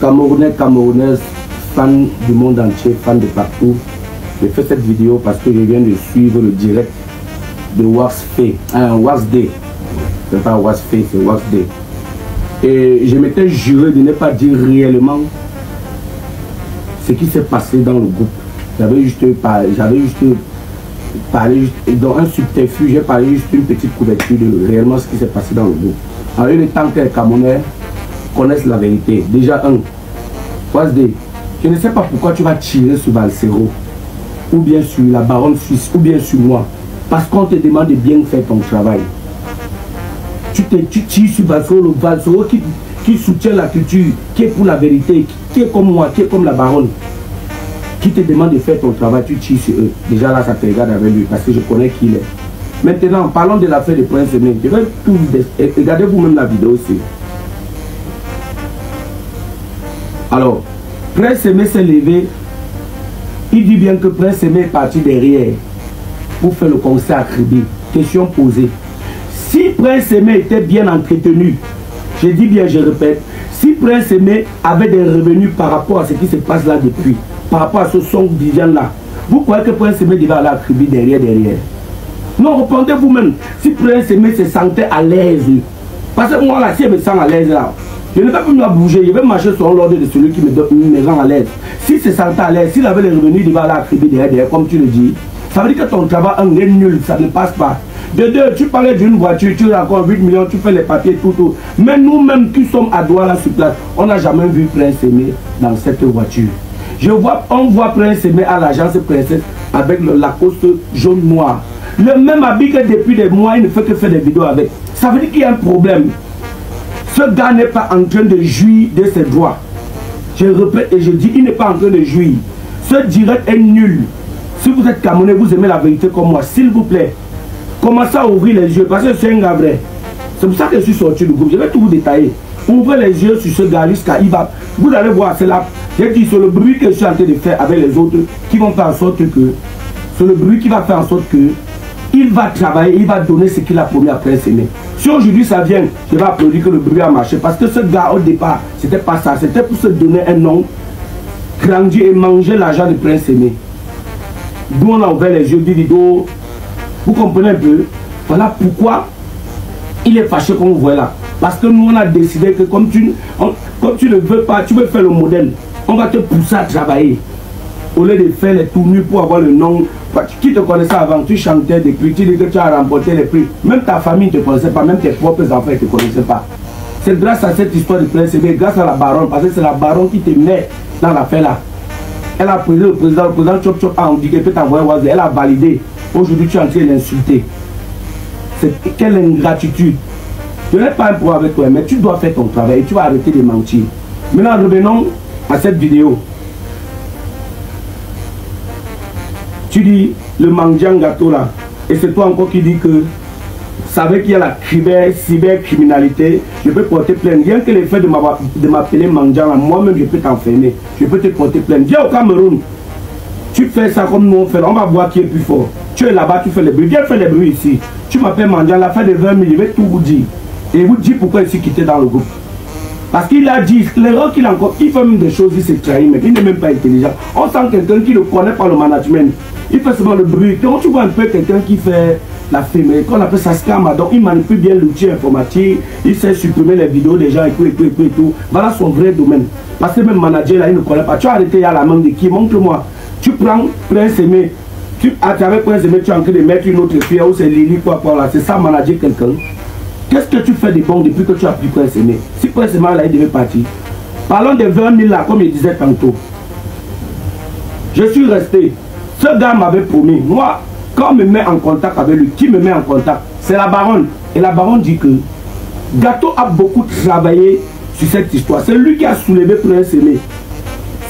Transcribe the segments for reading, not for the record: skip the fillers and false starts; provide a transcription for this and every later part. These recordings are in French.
Camerounais, Camerounaises, fans du monde entier, fans de partout. J'ai fait cette vidéo parce que je viens de suivre le direct de Wax Day. C'est pas Wax Day, c'est Wax Day. Et je m'étais juré de ne pas dire réellement ce qui s'est passé dans le groupe. J'avais juste parlé dans un subterfuge, j'ai parlé juste une petite couverture de réellement ce qui s'est passé dans le groupe. Alors il est temps que les Camerounais connaissent la vérité. Déjà Wax Day, je ne sais pas pourquoi tu vas tirer sur Valsero, ou bien sur la baronne suisse, ou bien sur moi. Parce qu'on te demande de bien faire ton travail. Tu tires sur Valsero, le Valsero qui soutient la culture, qui est pour la vérité, qui est comme moi, qui est comme la baronne, qui te demande de faire ton travail, tu tires sur eux. Déjà là, ça te regarde avec lui, parce que je connais qui il est. Maintenant, parlons de l'affaire de Prince Aimé. Je vais tout regardez vous-même la vidéo aussi. Alors, Prince Aimé s'est levé. Il dit bien que Prince Aimé est parti derrière pour faire le concert à Kribi. Question posée. Si Prince Aimé était bien entretenu, je dis bien, je répète, si Prince Aimé avait des revenus par rapport à ce qui se passe là depuis, par rapport à ce son Viviane là, vous croyez que Prince Aimé devait aller à Kribi derrière? Non, répondez vous-même. Si Prince Aimé se sentait à l'aise, parce que moi là, si je me sens à l'aise là, je ne vais plus me bouger, je vais marcher sur l'ordre de celui qui me rend à l'aise. Si se sentait à l'aise, s'il avait les revenus, il devait aller à Kribi derrière, comme tu le dis. Ça veut dire que ton travail est nul, ça ne passe pas. De deux, tu parlais d'une voiture, tu racontes 8 millions, tu fais les papiers, tout. Mais nous-mêmes qui sommes à Douala sur place, on n'a jamais vu Prince Aimé dans cette voiture. On voit Prince Aimé à l'agence Princesse avec le Lacoste jaune-noir. Le même habit que depuis des mois, il ne fait que faire des vidéos avec. Ça veut dire qu'il y a un problème. Ce gars n'est pas en train de jouir de ses droits. Je répète et je dis, il n'est pas en train de jouir. Ce direct est nul. Si vous êtes Camerounais, vous aimez la vérité comme moi, s'il vous plaît, commencez à ouvrir les yeux parce que c'est un gars vrai. C'est pour ça que je suis sorti du groupe. Je vais tout vous détailler. Ouvrez les yeux sur ce gars jusqu'à il va. Vous allez voir, c'est là. J'ai dit, c'est le bruit que je suis en train de faire avec les autres qui vont faire en sorte que. C'est le bruit qui va faire en sorte que. Il va travailler, il va donner ce qu'il a promis à Prince Aimé. Si aujourd'hui ça vient, je vais applaudir que le bruit a marché. Parce que ce gars au départ, c'était pas ça. C'était pour se donner un nom, grandir et manger l'argent de Prince Aimé. D'où on a ouvert les yeux du vidéo. Vous comprenez un peu? Voilà pourquoi il est fâché comme vous voyez là. Parce que nous on a décidé que comme tu ne veux pas, tu veux faire le modèle. On va te pousser à travailler. Au lieu de faire les tournures pour avoir le nom. Qui te connaissait avant? Tu chantais des prix, tu dis que tu as remporté les prix. Même ta famille ne te connaissait pas, même tes propres enfants ne te connaissaient pas. C'est grâce à cette histoire de Prince Aimé, grâce à la baronne, parce que c'est la baronne qui te met dans l'affaire là. Elle a pris le président Chop Chop a indiqué que tu envoyé Wazé, elle a validé. Aujourd'hui tu es en train de l'insulter. Quelle ingratitude. Je n'ai pas un problème avec toi, mais tu dois faire ton travail et tu vas arrêter de mentir. Maintenant revenons à cette vidéo. Tu dis le Mandiang gâteau là, et c'est toi encore qui dis que savez qu'il y a la cybercriminalité, je peux porter plainte. Rien que le fait de m'appeler Mandiang, moi-même je peux t'enfermer, je peux te porter plainte. Viens au Cameroun, tu fais ça comme nous on fait, on va voir qui est plus fort. Tu es là-bas, tu fais les bruits, viens faire les bruits ici. Tu m'appelles Mandiang, la fin de 20 000, je vais tout vous dire. Et vous dire pourquoi il s'est quitté dans le groupe. Parce qu'il a dit, l'erreur qu'il a encore, il fait même des choses, il s'est trahi, mais il n'est même pas intelligent. On sent quelqu'un qui ne connaît pas le management. Il fait seulement le bruit. Quand tu vois un peu quelqu'un qui fait la film, qu'on appelle ça scam, donc il manipule bien l'outil informatique, il sait supprimer les vidéos des gens et tout. Voilà son vrai domaine. Parce que même manager là, il ne connaît pas. Tu as arrêté à la main de qui? Montre-moi. Tu prends Prince Aimé, à travers Prince Aimé, tu es en train de mettre une autre fille, ou c'est Lily, quoi, là. C'est ça, manager quelqu'un. Qu'est-ce que tu fais de bon depuis que tu as pris Prince Aimé? Si Prince Aimé là, il devait partir. Parlons des 20 000 là, comme je disais tantôt. Je suis resté. Ce gars m'avait promis. Moi, quand on me met en contact avec lui, qui me met en contact? C'est la baronne. Et la baronne dit que Gâteau a beaucoup travaillé sur cette histoire. C'est lui qui a soulevé Prince Aimé.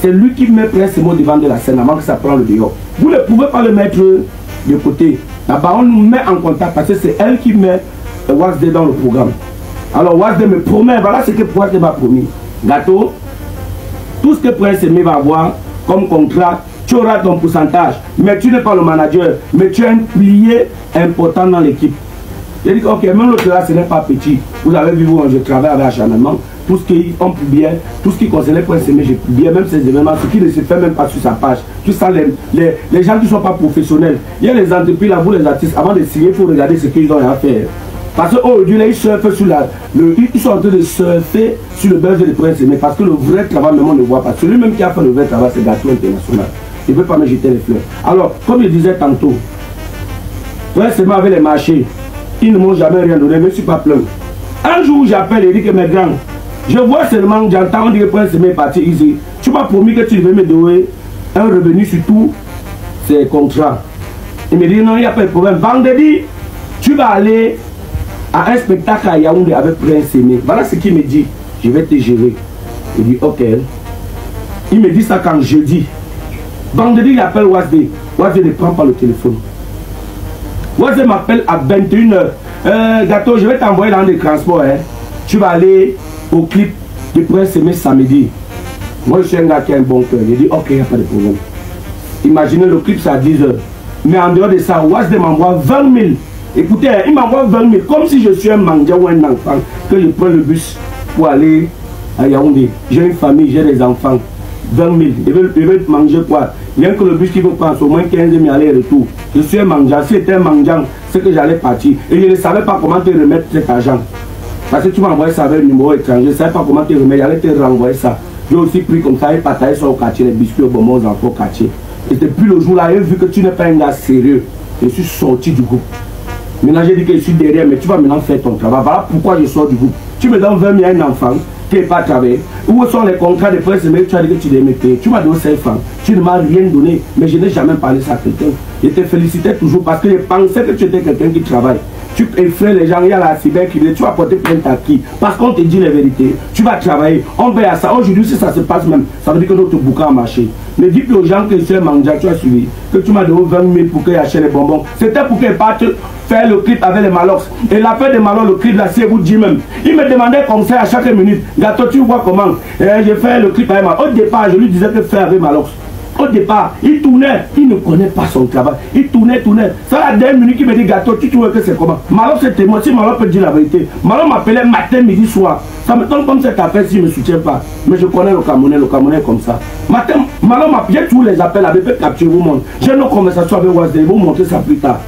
C'est lui qui met Prince Aimé devant de la scène avant que ça prenne le dehors. Vous ne pouvez pas le mettre de côté. La baronne nous met en contact parce que c'est elle qui met Wax Day dans le programme. Alors Wax Day me promet, voilà ce que Wax Day m'a promis. Gâteau, tout ce que Prince Aimé va avoir comme contrat, tu auras ton pourcentage. Mais tu n'es pas le manager, mais tu es un pilier important dans l'équipe. J'ai dit, ok, même l'autre là, ce n'est pas petit. Vous avez vu, je travaille avec acharnement. Tout ce qui ont pu bien, tout ce qui concernait Prince Aimé, j'ai pu bien, même ces événements, ce qui ne se fait même pas sur sa page. Tout ça, les gens qui ne sont pas professionnels. Il y a les entreprises là, vous les artistes, avant de signer, il faut regarder ce qu'ils ont à faire. Parce qu'aujourd'hui, ils surfent sur ils sont en train de surfer sur le buzz de Prince Aimé. Parce que le vrai travail, même on ne voit pas. Celui-même qui a fait le vrai travail, c'est Gâteau International. Il ne veut pas me jeter les fleurs. Alors, comme je disais tantôt, Prince Aimé avec les marchés, ils ne m'ont jamais rien donné, je ne suis pas plein. Un jour, j'appelle et dis que mes grands, je vois seulement, j'entends, on dit que Prince Aimé est parti ici. Tu m'as promis que tu devais me donner un revenu sur tous ces contrats. Il me dit non, il n'y a pas de problème. Vendredi, tu vas aller à un spectacle à Yaoundé avec Prince Aimé. Voilà ce qu'il me dit. Je vais te gérer. Il dit ok. Il me dit ça quand jeudi. Vendredi, il appelle Wazé. Wazé ne prend pas le téléphone. Wazé m'appelle à 21h. Gâteau, je vais t'envoyer dans les transports. Hein. Tu vas aller au clip de Prince Aimé samedi. Moi, je suis un gars qui a un bon cœur. J'ai dit, ok, il n'y a pas de problème. Imaginez le clip, c'est à 10h. Mais en dehors de ça, Wazé m'envoie 20 000. Écoutez, il m'envoie 20 000. Comme si je suis un mangé ou un enfant, que je prends le bus pour aller à Yaoundé. J'ai une famille, j'ai des enfants. 20 000. Ils veulent manger quoi? Rien que le bus qui veut prendre au moins 15 000 aller-retour. Je suis un mangeant. Si j'étais un mangeant, c'est que j'allais partir. Et je ne savais pas comment te remettre cet argent. Parce que tu m'as envoyé ça avec un numéro étranger. Je ne savais pas comment te remettre. J'allais te renvoyer ça. J'ai aussi pris comme ça et partagé ça au quartier, les biscuits au bonbons aux enfants au quartier. Et depuis le jour-là, j'ai vu que tu n'es pas un gars sérieux. Je suis sorti du groupe. Maintenant, j'ai dit que je suis derrière, mais tu vas maintenant faire ton travail. Voilà pourquoi je sors du groupe. Tu me donnes 20 000 à un enfant qui n'est pas travaillé. Où sont les contrats de presse? Mais tu as dit que tu les mettais. Tu m'as donné 5 francs. Tu ne m'as rien donné. Mais je n'ai jamais parlé ça à quelqu'un. Je te félicitais toujours parce que je pensais que tu étais quelqu'un qui travaille. Tu effraies les gens, il y a la cyber qui dit, tu vas porter plainte à qui? Parce qu'on te dit la vérité. Tu vas travailler. On veut à ça. Aujourd'hui, si ça se passe même, ça veut dire que notre bouquin a marché. Mais dis aux gens que je suis un mangeur, tu as suivi. Que tu m'as donné 20 000 pour qu'ils achètent les bonbons. C'était pour qu'ils partent faire le clip avec les Malox. Et la fin de Malox, le clip là, c'est vous dit même. Il me demandait comme ça à chaque minute. Gâteau, tu vois comment? J'ai fait le clip avec Malox. Au départ, je lui disais que faire avec Malox. Au départ, il tournait, il ne connaît pas son travail. Il tournait. Ça, la dernière minute, il me dit, Gâteau, tu trouves que c'est comment? Malox, c'était moi. Si Malox peut dire la vérité, Malox m'appelait matin, midi, soir. Ça me tombe comme cette affaire s'il ne me soutient pas. Mais je connais le Camerounais est comme ça. Matin, Malox m'appelait, j'ai tous les appels, avec peut capturer vous montre. J'ai nos conversations avec Wazé, vous montrer ça plus tard.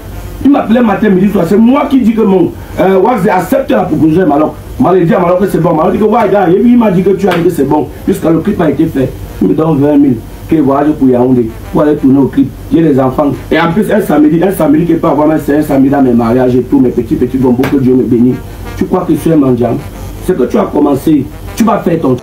Il m'appelait matin, midi, soir. C'est moi qui dis que mon Wazé accepte la proposition de Malox. Malox dit à Malox que c'est bon. Malox dit que ouais, gars, il m'a dit que tu as dit que c'est bon. Jusqu'à le clip a été fait. Il me donne 20 000. Que voyage pour Yaoundé, pour aller tourner au clip. J'ai les enfants. Et en plus, un samedi qui peut avoir même, c'est un samedi dans mes mariages et tout, mes petits bonbons, que Dieu me bénisse. Tu crois que tu es un mendiant? C'est que tu as commencé, tu vas faire ton